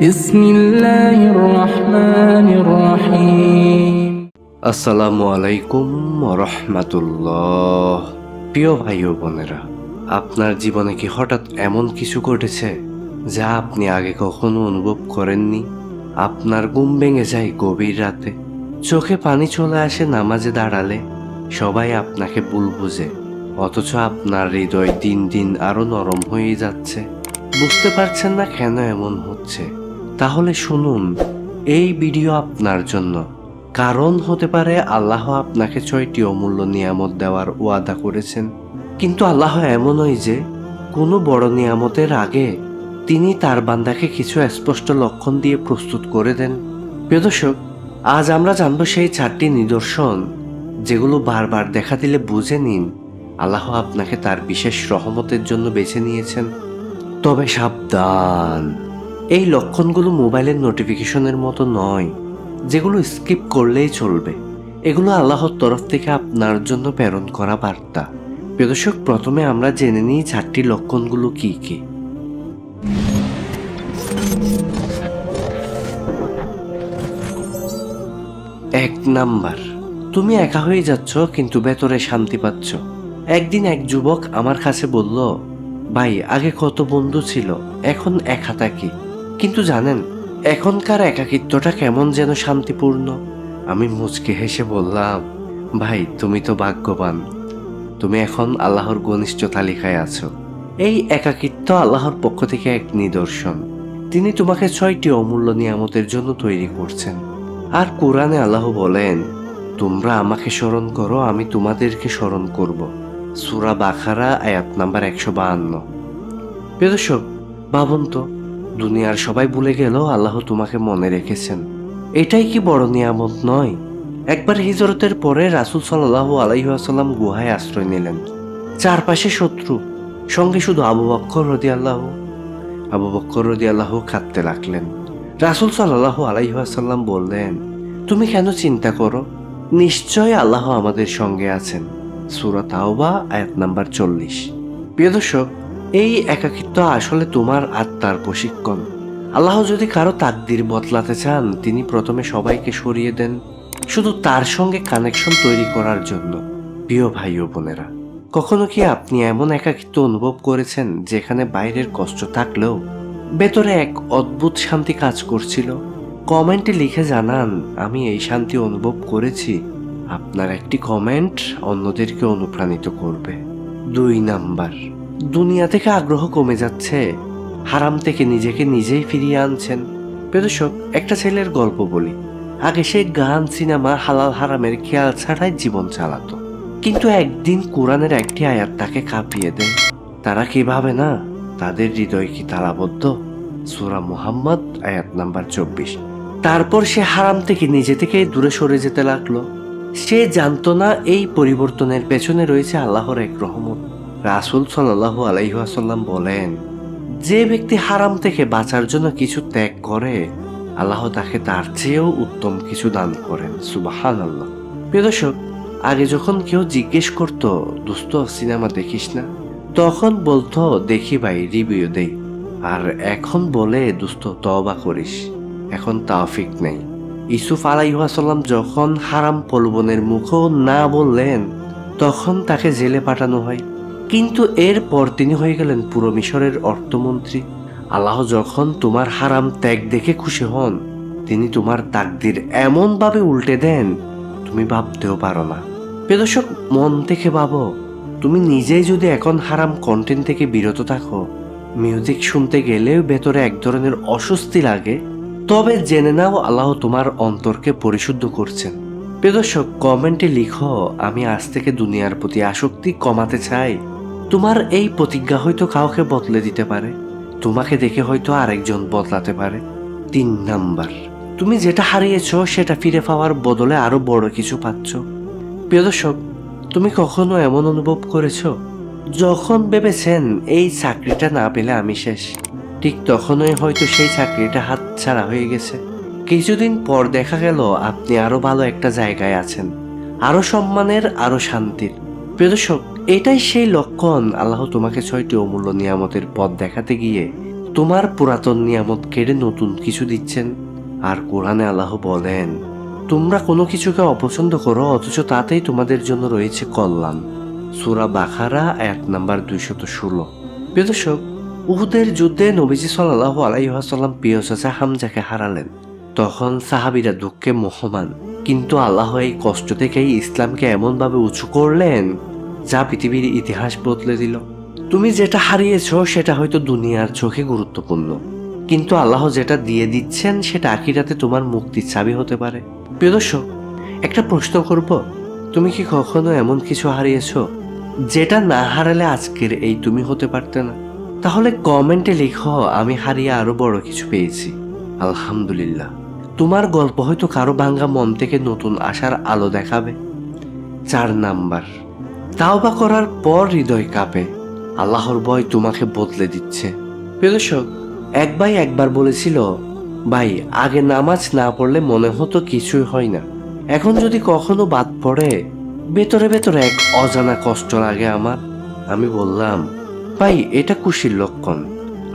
বিসমিল্লাহির রহমানির রহিম। আসসালামু আলাইকুম ওয়া রাহমাতুল্লাহ। প্রিয় ভাই ও বোনেরা, আপনার জীবনে কি হঠাৎ এমন কিছু ঘটেছে যা আপনি আগে কখনো অনুভব করেননি? আপনার ঘুম ভেঙে যায় গভীর রাতে, চোখে পানি চলে আসে নামাজে দাঁড়ালে, সবাই আপনাকে ভুল বুঝে, অথচ আপনার হৃদয় দিন দিন আরো নরম হয়ে যাচ্ছে, বুঝতে পারছেন না কেন এমন হচ্ছে? তাহলে শুনুন, এই ভিডিও আপনার জন্য। কারণ হতে পারে আল্লাহ আপনাকে 6টি অমূল্য নিয়ামত দেওয়ার ওয়াদা করেছেন, কিন্তু আল্লাহ এমনই যে কোনো বড় নিয়ামতের আগে তিনি তার বান্দাকে কিছু স্পষ্ট লক্ষণ দিয়ে প্রস্তুত করে দেন। প্রিয় দর্শক, আজ আমরা জানবো সেই 4টি নিদর্শন যেগুলো বারবার দেখা দিলে বুঝে নিন আল্লাহ আপনাকে তার বিশেষ রহমতের জন্য বেছে নিয়েছেন। তবে সাবধান, এই লক্ষণগুলো মোবাইলের নোটিফিকেশনের মতো নয় যেগুলো স্কিপ করলেই চলবে। এগুলো আল্লাহর তরফ থেকে আপনার জন্য প্রেরণ করা বার্তা। প্রিয় দর্শক, প্রথমে আমরা জেনে নিই 4টি লক্ষণগুলো কি কি। 1 নাম্বার, তুমি একা হয়ে যাচ্ছ কিন্তু ভেতরে শান্তি পাচ্ছ। একদিন এক যুবক আমার কাছে বলল, ভাই, আগে কত বন্ধু ছিল, এখন একা থাকি, কিন্তু জানেন এখনকার একাকিত্বটা কেমন যেন শান্তিপূর্ণ। আমি মুচকি হেসে বললাম, ভাই তুমি তো ভাগ্যবান, তুমি এখন আল্লাহর ঘনিষ্ঠ তালিকায় আছো। এই একাকিত্ব আল্লাহর পক্ষ থেকে এক নিদর্শন। তিনি তোমাকে 6টি অমূল্য নিয়ামতের জন্য তৈরি করছেন। আর কোরআনে আল্লাহ বলেন, তোমরা আমাকে স্মরণ করো, আমি তোমাদেরকে স্মরণ করব। সূরা বাকারা আয়াত নাম্বার 152। প্রিয় দর্শক, ভাবুন তো, দুনিয়ার সবাই ভুলে গেল আল্লাহ তোমাকে মনে রেখেছেন। এটাই কি বড় নিয়ামত নয়? একবার হিজরতের পরে রাসূল সাল্লাল্লাহু আলাইহি ওয়াসাল্লাম গুহায় আশ্রয় নিলেন। চারপাশে শত্রু, সঙ্গে শুধু আবু বকর রাদিয়াল্লাহু কাঁদতে লাগলেন। রাসূল সাল্লাল্লাহু আলাইহি ওয়াসাল্লাম বললেন, তুমি কেন চিন্তা করো, নিশ্চয় আল্লাহ আমাদের সঙ্গে আছেন। সূরা তাওবা আয়াত নাম্বার 40। প্রিয় দর্শক, এই একাকিত্ব আসলে তোমার আত্মার প্রশিক্ষণ। আল্লাহ যদি কারো তাকদির বদলাতে চান, তিনি প্রথমে সবাইকে সরিয়ে দেন শুধু তার সঙ্গে কানেকশন তৈরি করার জন্য। প্রিয় ভাই ও বোনেরা, কখনো কি আপনি এমন একাকিত্ব অনুভব করেছেন যেখানে বাইরের কষ্ট থাকলেও ভেতরে এক অদ্ভুত শান্তি কাজ করছিল? কমেন্টে লিখে জানান, আমি এই শান্তি অনুভব করেছি। আপনার একটি কমেন্ট অন্যদেরকে অনুপ্রাণিত করবে। 2 নাম্বার, দুনিয়া থেকে আগ্রহ কমে যাচ্ছে, হারাম থেকে নিজেকে নিজেই ফিরিয়ে আনছেন। প্রিয় দর্শক, একটা ছেলের গল্প বলি। আগে সে গান, সিনেমা, হালাল হারামের খেয়াল ছাড়াই জীবন চালাতো, কিন্তু একদিন কোরআনের একটি আয়াত তাকে কাঁপিয়ে দেয়। তারা কি ভাবে না তাদের হৃদয় কি তালাবদ্ধ? সূরা মুহাম্মদ আয়াত নাম্বার 24। তারপর সে হারাম থেকে নিজে থেকেই দূরে সরে যেতে লাগলো। সে জানতো না এই পরিবর্তনের পেছনে রয়েছে আল্লাহর এক রহমত। রাসূল সাল্লাল্লাহু আলাইহি ওয়াসাল্লাম বলেন, যে ব্যক্তি হারাম থেকে বাঁচার জন্য কিছু ত্যাগ করে, আল্লাহ তাকে তার চেয়েও উত্তম কিছু দান করেন। সুবহানাল্লাহ। প্রিয় দর্শক, আগে যখন কেউ জিজ্ঞেস করতো, দোস্ত সিনেমা দেখিস না, তখন বলতো, দেখি ভাই, রিভিউ দেই। আর এখন বলে, দোস্ত তওবা করিস, এখন তাওফিক নেই। ইউসুফ আলাইহিস সালাম যখন হারাম প্রলোভনের মুখও না বললেন, তখন তাকে জেলে পাঠানো হয়, কিন্তু এরপর তিনি হয়ে গেলেন পুরো মিশরের অর্থমন্ত্রী। আল্লাহ যখন তোমার হারাম ত্যাগ দেখে খুশি হন, তিনি তোমার তাকদির এমন ভাবে উল্টে দেন তুমি ভাবতেও পারো না। প্রিয় দর্শক, মন থেকে ভাবো, তুমি নিজেই যদি এখন হারাম কন্টেন্ট থেকে বিরত থাকো, মিউজিক শুনতে গেলেও ভেতরে এক ধরনের অস্বস্তি লাগে, তবে জেনে নাও আল্লাহ তোমার অন্তরকে পরিশুদ্ধ করছেন। প্রিয় দর্শক, কমেন্টে লিখো, আমি আজ থেকে দুনিয়ার প্রতি আসক্তি কমাতে চাই। তোমার এই প্রতিজ্ঞা হয়তো কাউকে বদলে দিতে পারে, তোমাকে দেখে হয়তো আরেকজন বদলাতে পারে। 3 নাম্বার, তুমি যেটা হারিয়েছ সেটা ফিরে পাওয়ার বদলে আরো বড় কিছু পাচ্ছ। প্রিয় দর্শক, তুমি কখনো এমন অনুভব করেছো যখন ভেবেছেন এই চাকরিটা না পেলে আমি শেষ, ঠিক তখনই হয়তো সেই চাকরিটা হাতছাড়া হয়ে গেছে। কিছুদিন পর দেখা গেল আপনি আরো ভালো একটা জায়গায় আছেন, আরো সম্মানের, আরো শান্তির। প্রিয় দর্শক, এটাই সেই লক্ষণ আল্লাহ তোমাকে 6টি অমূল্য নিয়ামতের পথ দেখাতে গিয়ে তোমার পুরাতন নিয়ামত কেড়ে নতুন কিছু দিচ্ছেন। আর কোরআনে আল্লাহ বলেন, তোমরা কোনো কিছুকে অপছন্দ করো অথচ তাতেই তোমাদের জন্য রয়েছে কল্যাণ। সূরা বাকারা আয়াত নাম্বার 216। প্রিয় দর্শক, উহুদের যুদ্ধে নবীজি সাল্লাল্লাহু আলাইহি ওয়াসাল্লাম প্রিয় চাচা হামজাকে হারালেন। তখন সাহাবীরা দুঃখে মোহমান, কিন্তু আল্লাহ এই কষ্ট থেকেই ইসলামকে এমনভাবে উঁচু করলেন যা পৃথিবীর ইতিহাস বদলে দিল। তুমি যেটা হারিয়েছ সেটা হয়তো দুনিয়ার চোখে গুরুত্বপূর্ণ, কিন্তু আল্লাহ যেটা দিয়ে দিচ্ছেন সেটা আখিরাতে তোমার মুক্তির চাবি হতে পারে। প্রিয় দর্শক, একটা প্রশ্ন করব, তুমি কি কখনো এমন কিছু হারিয়েছ যেটা না হারালে আজকের এই তুমি হতে পারতে না? তাহলে কমেন্টে লিখো, আমি হারিয়ে আরো বড় কিছু পেয়েছি, আলহামদুলিল্লাহ। তোমার গল্প হয়তো কারো ভাঙ্গা মন থেকে নতুন আশার আলো দেখাবে। 4 নাম্বার, তাওবা করার পর হৃদয় কাঁপে, আল্লাহর ভয় তোমাকে বদলে দিচ্ছে। প্রিয় দর্শক, এক ভাই একবার বলেছিল, ভাই আগে নামাজ না পড়লে মনে হতো কিছুই হয় না, এখন যদি কখনো বাদ পড়ে ভেতরে ভেতরে এক অজানা কষ্ট লাগে আমার। আমি বললাম, ভাই এটা খুশির লক্ষণ,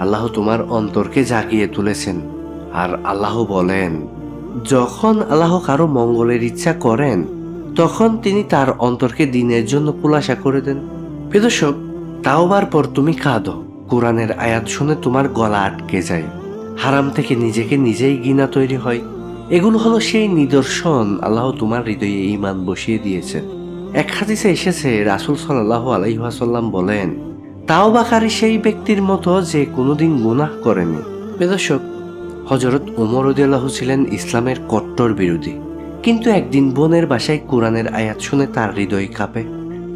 আল্লাহ তোমার অন্তরকে জাগিয়ে তুলেছেন। আর আল্লাহ বলেন, যখন আল্লাহ কারো মঙ্গলের ইচ্ছা করেন তখন তিনি তার অন্তরকে দিনের জন্য খুলাসা করে দেন। প্রিয় দর্শক, তাওবার পর তুমি কাঁদো, কোরআনের আয়াত শুনে তোমার গলা আটকে যায়, হারাম থেকে নিজেকে নিজেই ঘৃণা তৈরি হয়। এগুলো হলো সেই নিদর্শন আল্লাহ তোমার হৃদয়ে ঈমান বসিয়ে দিয়েছে। এক হাদিসে এসেছে, রাসূল সাল্লাল্লাহু আলাইহি ওয়াসাল্লাম বলেন, তাওবাকারী সেই ব্যক্তির মতো যে কোনোদিন গুনাহ করেনি। প্রিয় দর্শক, হযরত ওমর রাদিয়াল্লাহু ছিলেন ইসলামের কট্টর বিরোধী, কিন্তু একদিন বোনের বাসায় কোরআনের আয়াত শুনে তার হৃদয় কাঁপে।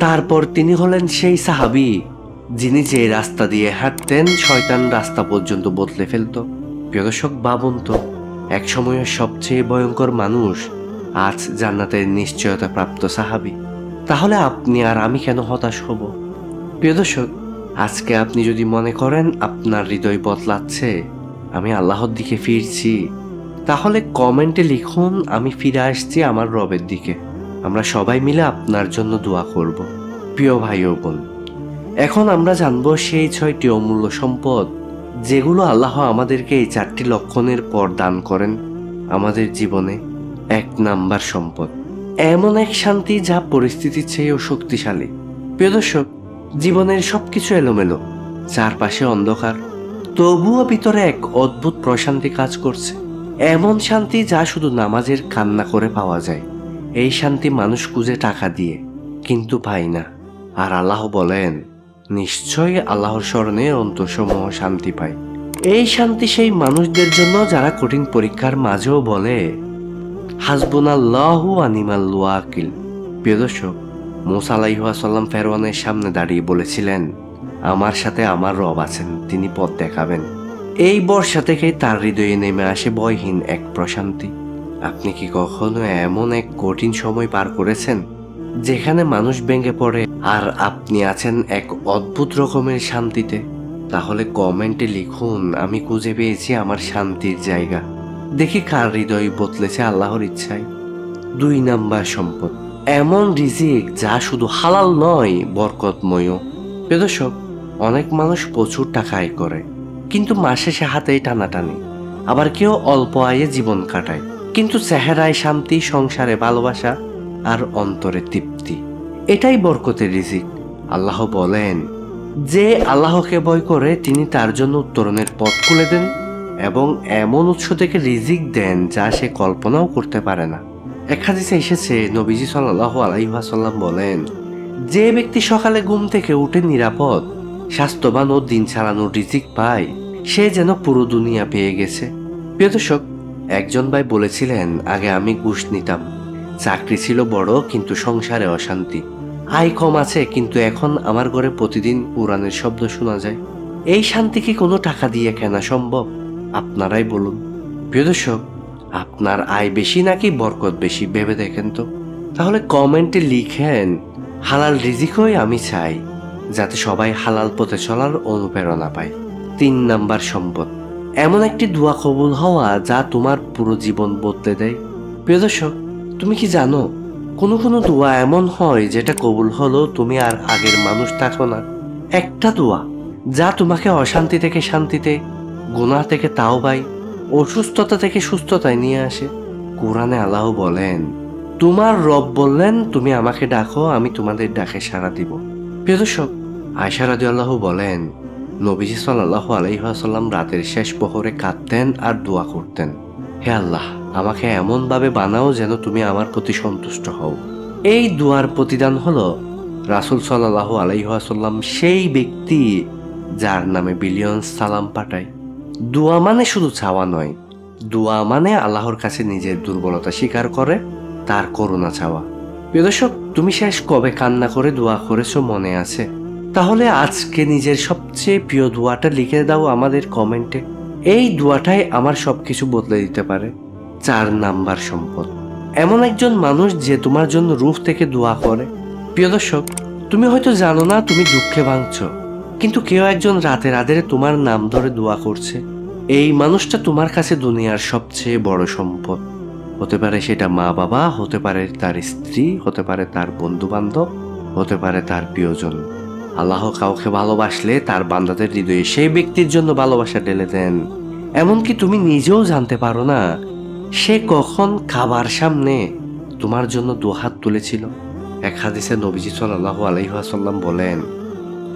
তারপর তিনি হলেন সেই সাহাবী যিনি যে রাস্তা দিয়ে হাঁটতেন শয়তান রাস্তা পর্যন্ত বদলে ফেলত। প্রিয় দর্শক, ভাবুন তো, এক সময়ের সবচেয়ে ভয়ঙ্কর মানুষ আজ জান্নাতের নিশ্চয়তা প্রাপ্ত সাহাবী। তাহলে আপনি আর আমি কেন হতাশ হব? প্রিয় দর্শক, আজকে আপনি যদি মনে করেন আপনার হৃদয় বদলাচ্ছে, আমি আল্লাহর দিকে ফিরছি, তাহলে কমেন্টে লিখুন, আমি ফিরে আসছি আমার রবের দিকে। আমরা সবাই মিলে আপনার জন্য দোয়া করব। প্রিয় ভাই ও বোন, এখন আমরা জানবো সেই 6টি অমূল্য সম্পদ যেগুলো আল্লাহ আমাদেরকে এই 4টি লক্ষণের পর দান করেন আমাদের জীবনে। 1 নাম্বার সম্পদ, এমন এক শান্তি যা পরিস্থিতির চেয়েও শক্তিশালী। প্রিয় দর্শক, জীবনের সবকিছু এলোমেলো, চারপাশে অন্ধকার, তবুও ভিতরে এক অদ্ভুত প্রশান্তি কাজ করছে। এমন শান্তি যা শুধু নামাজের কান্না করে পাওয়া যায়। এই শান্তি মানুষ খুঁজে টাকা দিয়ে কিন্তু পায় না। আর আল্লাহ বলেন, নিশ্চয়ই আল্লাহর স্মরণে অন্তরসমূহ শান্তি পায়। এই শান্তি সেই মানুষদের জন্য যারা কঠিন পরীক্ষার মাঝেও বলে, হাসবুনাল্লাহু ওয়া নি'মাল ওয়াকিল। প্রিয় দর্শক, মূসা আলাইহিস সালাম ফেরআউনের সামনে দাঁড়িয়ে বলেছিলেন, আমার সাথে আমার রব আছেন, তিনি পথ দেখাবেন। এই বর্ষা থেকেই তার হৃদয়ে নেমে আসে ভয়হীন এক প্রশান্তি। আপনি কি কখনো এমন এক কঠিন সময় পার করেছেন যেখানে মানুষ ভেঙে পড়ে আর আপনি আছেন এক অদ্ভুত রকমের শান্তিতে? তাহলে কমেন্টে লিখুন, আমি খুঁজে পেয়েছি আমার শান্তির জায়গা। দেখি কার হৃদয় বদলেছে আল্লাহর ইচ্ছায়। 2 নাম্বার সম্পদ, এমন রিজিক যা শুধু হালাল নয়, বরকতময়। প্রিয় দর্শক, অনেক মানুষ প্রচুর টাকা আয় করে কিন্তু মাসে সে হাতেই টানাটানি, আবার কেউ অল্প আয়ে জীবন কাটায় কিন্তু চেহারায় শান্তি, সংসারে ভালোবাসা আর অন্তরে তৃপ্তি। এটাই বরকতের রিজিক। আল্লাহ বলেন, যে আল্লাহকে ভয় করে তিনি তার জন্য উত্তরণের পথ খুলে দেন এবং এমন উৎস থেকে রিজিক দেন যা সে কল্পনাও করতে পারে না। এক হাদিসে এসেছে, নবীজি সাল্লাল্লাহু আলাইহি ওয়াসাল্লাম বলেন, যে ব্যক্তি সকালে ঘুম থেকে উঠে নিরাপদ, স্বাস্থ্যবান ও দিন চালানোর রিজিক পায়, সে যেন পুরো দুনিয়া পেয়ে গেছে। প্রিয় দর্শক, একজন ভাই বলেছিলেন, আগে আমি ঘুষ নিতাম, চাকরি ছিল বড় কিন্তু সংসারে অশান্তি, আয় কম আছে, কিন্তু এখন আমার ঘরে প্রতিদিন কোরআনের শব্দ শোনা যায়। এই শান্তি কি কোনো টাকা দিয়ে কেনা সম্ভব? আপনারাই বলুন। প্রিয় দর্শক, আপনার আয় বেশি নাকি বরকত বেশি, ভেবে দেখেন তো। তাহলে কমেন্টে লিখেন, হালাল রিজিকই আমি চাই, যাতে সবাই হালাল পথে চলার অনুপ্রেরণা পায়। 3 নাম্বার সম্পদ, এমন একটি দোয়া কবুল হওয়া যা তোমার পুরো জীবন বদলে দেয়। প্রিয় দর্শক, তুমি কি জানো কোনো কোনো দোয়া এমন হয় যেটা কবুল হলো তুমি আর আগের মানুষ থাকো না। একটা দোয়া যা তোমাকে অশান্তি থেকে শান্তিতে, গুনাহ থেকে তাওবায়, অসুস্থতা থেকে সুস্থতায় নিয়ে আসে। কোরআনে আল্লাহ বলেন, তোমার রব বললেন, তুমি আমাকে ডাকো, আমি তোমাদের ডাকে সাড়া দিব। প্রিয় দর্শক, আয়েশা রাদিয়াল্লাহু বলেন, নবীজি সাল্লাল্লাহু আলাইহি ওয়াসাল্লাম রাতের শেষ প্রহরে কাঁদতেন আর দোয়া করতেন, হে আল্লাহ, আমাকে এমন ভাবে বানাও যেন তুমি আমার প্রতি সন্তুষ্ট হও। এই দোয়ার প্রতিদান হলো রাসূল সাল্লাল্লাহু আলাইহি ওয়াসাল্লাম সেই ব্যক্তি যার নামে বিলিয়ন সালাম পাঠায়। দোয়া মানে শুধু চাওয়া নয়, দোয়া মানে আল্লাহর কাছে নিজের দুর্বলতা স্বীকার করে তার করুণা চাওয়া। প্রিয় দর্শক, তুমি শেষ কবে কান্না করে দোয়া করেছো মনে আছে? তাহলে আজকে নিজের সবচেয়ে প্রিয় দোয়াটা লিখে দাও আমাদের কমেন্টে। এই দোয়াটাই আমার সবকিছু বদলে দিতে পারে। 4 নাম্বার সম্পদ, এমন একজন মানুষ যে তোমার জন্য রূহ থেকে দোয়া করে। প্রিয় দর্শক, তুমি হয়তো জানো না তুমি দুঃখে ভাঙছো, কিন্তু কেউ একজন রাতের আঁধারে তোমার নাম ধরে দোয়া করছে। এই মানুষটা তোমার কাছে দুনিয়ার সবচেয়ে বড় সম্পদ। হতে পারে সেটা মা বাবা, হতে পারে তার স্ত্রী, হতে পারে তার বন্ধু বান্ধব, হতে পারে তার প্রিয়জন। আল্লাহ কাউকে ভালোবাসলে তার বান্দাদের হৃদয়ে সেই ব্যক্তির জন্য ভালোবাসা ঢেলে দেন। এমনকি তুমি নিজেও জানতে পারো না সে কখন খাবার সামনে তোমার জন্য দুহাত তুলেছিল। এক হাদিসে নবীজি সাল্লাল্লাহু আলাইহি ওয়াসাল্লাম বলেন,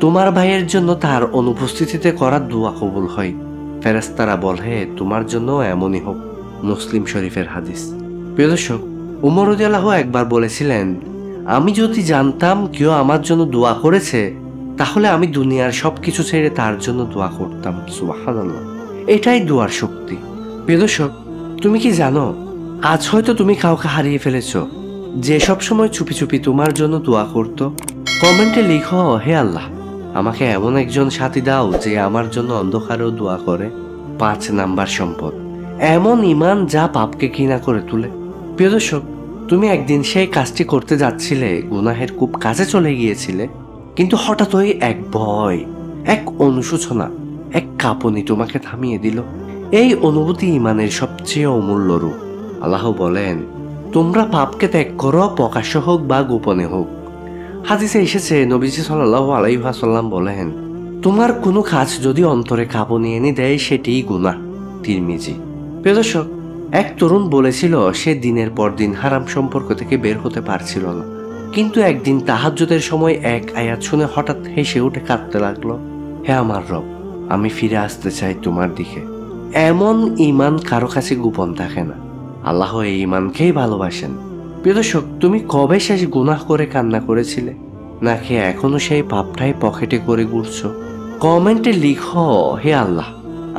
তোমার ভাইয়ের জন্য তার অনুপস্থিতিতে করা দোয়া কবুল হয়। ফেরেশতারা বলে, তোমার জন্য এমনই হোক। মুসলিম শরীফের হাদিস। প্রিয় দর্শক, উমর রাদিয়াল্লাহু একবার বলেছিলেন, আমি যদি জানতাম কেউ আমার জন্য দোয়া করেছে তাহলে আমি দুনিয়ার সবকিছু ছেড়ে তার জন্য দোয়া করতাম। সুবহানাল্লাহ, এটাই দোয়ার শক্তি। প্রিয় দর্শক, তুমি কি জানো আজ হয়তো তুমি কাউকে হারিয়ে ফেলেছো যে সব সময় চুপি চুপি তোমার জন্য দোয়া করত? কমেন্টে লিখো, হে আল্লাহ, আমাকে এমন একজন সাথী দাও যে আমার জন্য অন্ধকারেও দোয়া করে। 5 নাম্বার সম্পদ, এমন ঈমান যা পাপকে ঘৃণা করে তোলে। প্রিয় দর্শক, তুমি একদিন সেই কাজটি করতে যাচ্ছিলে, গুনাহের খুব কাছে চলে গিয়েছিলে, কিন্তু হঠাৎই এক ভয়, এক অনুশোচনা, এক কাঁপুনি তোমাকে থামিয়ে দিল। এই অনুভূতি ঈমানের সবচেয়ে অমূল্য রূপ। আল্লাহ বলেন, তোমরা পাপকে ত্যাগ করো, প্রকাশ্য হোক বা গোপনে হোক। হাদিসে এসেছে, নবীজি সাল্লাল্লাহু আলাইহি ওয়াসাল্লাম বলেন, তোমার কোনো কাজ যদি অন্তরে কাঁপুনি এনে দেয় সেটিই গুনাহ। তিরমিজি। প্রিয় দর্শক, এক তরুণ বলেছিল সে দিনের পর দিন হারাম সম্পর্ক থেকে বের হতে পারছিল না, কিন্তু একদিন তাহাজ্জুদের সময় এক আয়াত শুনে হঠাৎ হেসে উঠে কাঁদতে লাগলো, হে আমার রব, আমি ফিরে আসতে চাই তোমার দিকে। এমন ঈমান কারো কাছে গোপন থাকে না। আল্লাহ এই ঈমানকেই ভালোবাসেন। প্রিয় দর্শক, তুমি কবে শেষ গুনাহ করে কান্না করেছিলে, নাকি এখনো সেই পাপটাই পকেটে করে ঘুরছো? কমেন্টে লিখো, হে আল্লাহ,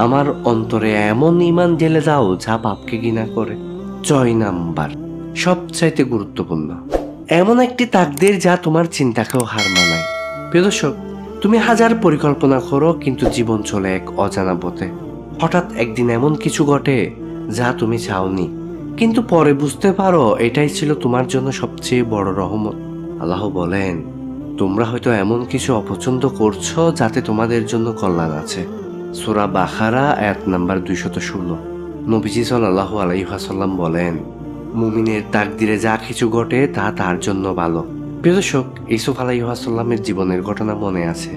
আমার অন্তরে এমন ঈমান ঢেলে দাও যা পাপকে ঘৃণা করে। 6 নাম্বার, সবচাইতে গুরুত্বপূর্ণ, এমন একটি তাকদীর যা তোমার চিন্তাকেও হার মানায়। প্রিয় দর্শক, তুমি হাজার পরিকল্পনা করো কিন্তু জীবন চলে এক অজানা পথে। হঠাৎ একদিন এমন কিছু ঘটে যা তুমি চাওনি, কিন্তু পরে বুঝতে পারো এটাই ছিল তোমার জন্য সবচেয়ে বড় রহমত। আল্লাহ বলেন, তোমরা হয়তো এমন কিছু অপছন্দ করছো যাতে তোমাদের জন্য কল্যাণ আছে। সূরা বাকারা আয়াত নাম্বার 216। নবীজি সাল্লাল্লাহু আলাইহি ওয়াসাল্লাম বলেন, মুমিনের তাকদিরে যা কিছু ঘটে তা তার জন্য ভালো। প্রিয় দর্শক, ইউসুফ আলাইহিস সালামের জীবনের ঘটনা মনে আছে।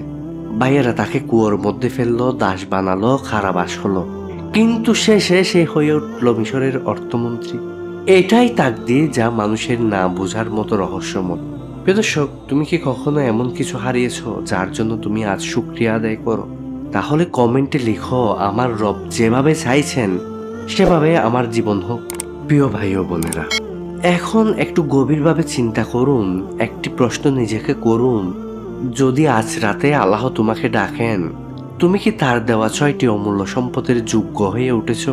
ভাইয়েরা তাকে কুয়োর মধ্যে ফেললো, দাস বানালো, কারাবাস হলো, কিন্তু শেষে সে হয়ে উঠল মিশরের অর্থমন্ত্রী। এটাই তাকদীর যা মানুষের না বোঝার মতো রহস্যময়। প্রিয় দর্শক, তুমি কি কখনো এমন কিছু হারিয়েছো যার জন্য তুমি আজ শুকরিয়া আদায় করো? তাহলে কমেন্টে লিখো, আমার রব যেভাবে চাইছেন সেভাবে আমার জীবন হোক। প্রিয় ভাই ও বোনেরা, এখন একটু গভীরভাবে চিন্তা করুন, একটি প্রশ্ন নিজেকে করুন, যদি আজ রাতে আল্লাহ তোমাকে ডাকেন, তুমি কি তার দেওয়া 6টি অমূল্য সম্পদের যোগ্য হয়ে উঠেছ?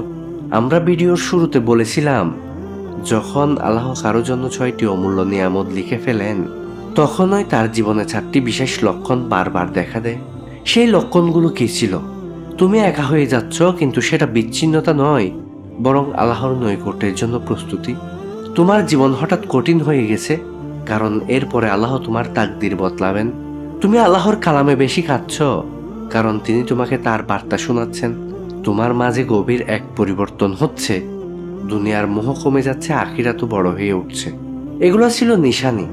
আমরা ভিডিওর শুরুতে বলেছিলাম, যখন আল্লাহ কারো জন্য 6টি অমূল্য নিয়ামত লিখে ফেলেন, তখনই তার জীবনে 4টি বিশেষ লক্ষণ বারবার দেখা দেয়। সেই লক্ষণগুলো কি ছিল? তুমি একা হয়ে যাচ্ছ, কিন্তু সেটা বিচ্ছিন্নতা নয়, বরং আল্লাহর নৈকট্যের জন্য প্রস্তুতি। তোমার জীবন হঠাৎ কঠিন হয়ে গেছে, কারণ এরপরে আল্লাহ তোমার তাকদীর বদলাবেন। তুমি আল্লাহর কালামে বেশি কাঁদছ, কারণ তিনি তোমাকে তার বার্তা শোনাচ্ছেন। তোমার মাঝে গভীর এক পরিবর্তন হচ্ছে, দুনিয়ার মোহ কমে যাচ্ছে, আখিরাতও বড় হয়ে উঠছে। এগুলো ছিল নিশানি,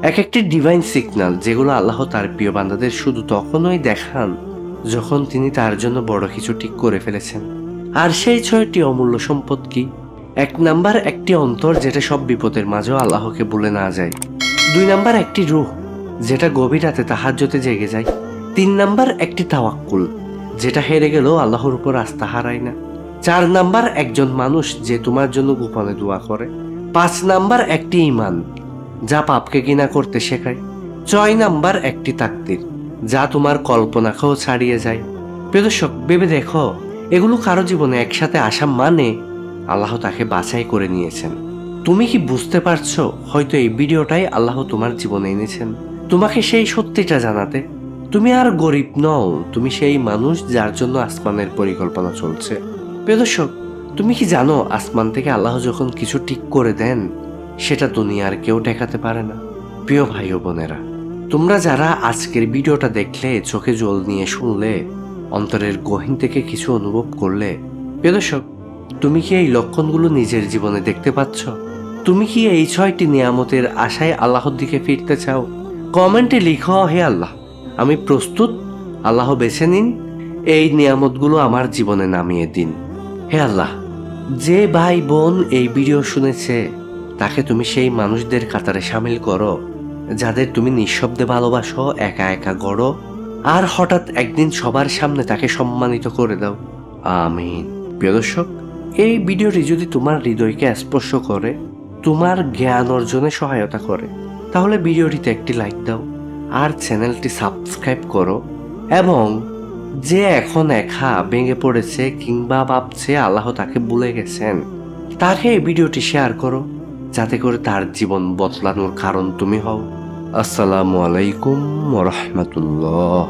এক একটি ডিভাইন সিগন্যাল, যেগুলো আল্লাহ তার প্রিয় বান্দাদের শুধু তখনই দেখান যখন তিনি তার জন্য বড় কিছু ঠিক করে ফেলেছেন। আর সেই 6টি অমূল্য সম্পদ কি? 1 নাম্বার, একটি অন্তর যেটা সব বিপদের মাঝেও আল্লাহকে ভুলে না যায়। 2 নাম্বার, একটি রূহ যেটা গভীর রাতে তাহাজ্জুদে জেগে যায়। 3 নাম্বার, একটি তাওয়াক্কুল যেটা হেরে গেলেও আল্লাহর উপর আস্থা হারায় না। 4 নাম্বার, একজন মানুষ যে তোমার জন্য গোপনে দোয়া করে। 5 নাম্বার, একটি ঈমান যা পাপকে ঘৃণা করতে শেখায়। 6 নাম্বার, একটি তাকদীর যা তোমার কল্পনাকেও ছাড়িয়ে যায়। প্রিয় দর্শক, ভেবে দেখো, এগুলো কারো জীবনে একসাথে আসা মানে আল্লাহ তাকে বাছাই করে নিয়েছেন। তুমি কি বুঝতে পারছো? হয়তো এই ভিডিওটাই আল্লাহ তোমার জীবনে এনেছেন তোমাকে সেই সত্যিটা জানাতে। তুমি আর গরিব নও, তুমি সেই মানুষ যার জন্য আসমানের পরিকল্পনা চলছে। প্রিয় দর্শক, তুমি কি জানো আসমান থেকে আল্লাহ যখন কিছু ঠিক করে দেন সেটা দুনিয়ার কেউ ঠেকাতে পারে না। প্রিয় ভাই ও বোনেরা, তোমরা যারা আজকের ভিডিওটা দেখলে, চোখে জল নিয়ে শুনলে, অন্তরের গহীন থেকে কিছু অনুভব করলে, প্রিয় দর্শক, তুমি কি এই লক্ষণগুলো নিজের জীবনে দেখতে পাচ্ছ? তুমি কি এই 6টি নিয়ামতের আশায় আল্লাহর দিকে ফিরতে চাও? কমেন্টে লিখো, হে আল্লাহ, আমি প্রস্তুত, আল্লাহ বেছে নিন, এই নিয়ামতগুলো আমার জীবনে নামিয়ে দিন। হে আল্লাহ, যে ভাই বোন এই ভিডিও শুনেছে তাকে তুমি সেই মানুষদের কাতারে সামিল করো যাদের তুমি নিঃশব্দে ভালোবাসো, একা একা গড়ো, আর হঠাৎ একদিন সবার সামনে তাকে সম্মানিত করে দাও। আমিন। প্রিয় দর্শক, এই ভিডিওটি যদি তোমার হৃদয়কে স্পর্শ করে, তোমার জ্ঞান অর্জনে সহায়তা করে, তাহলে ভিডিওটিতে একটি লাইক দাও আর চ্যানেলটি সাবস্ক্রাইব করো। এবং যে এখন একা ভেঙে পড়েছে কিংবা ভাবছে আল্লাহ তাকে ভুলে গেছেন, তাকে এই ভিডিওটি শেয়ার করো, যাতে করে তার জীবন বদলানোর কারণ তুমি হও। আসসালামু আলাইকুম ওয়া রাহমাতুল্লাহ।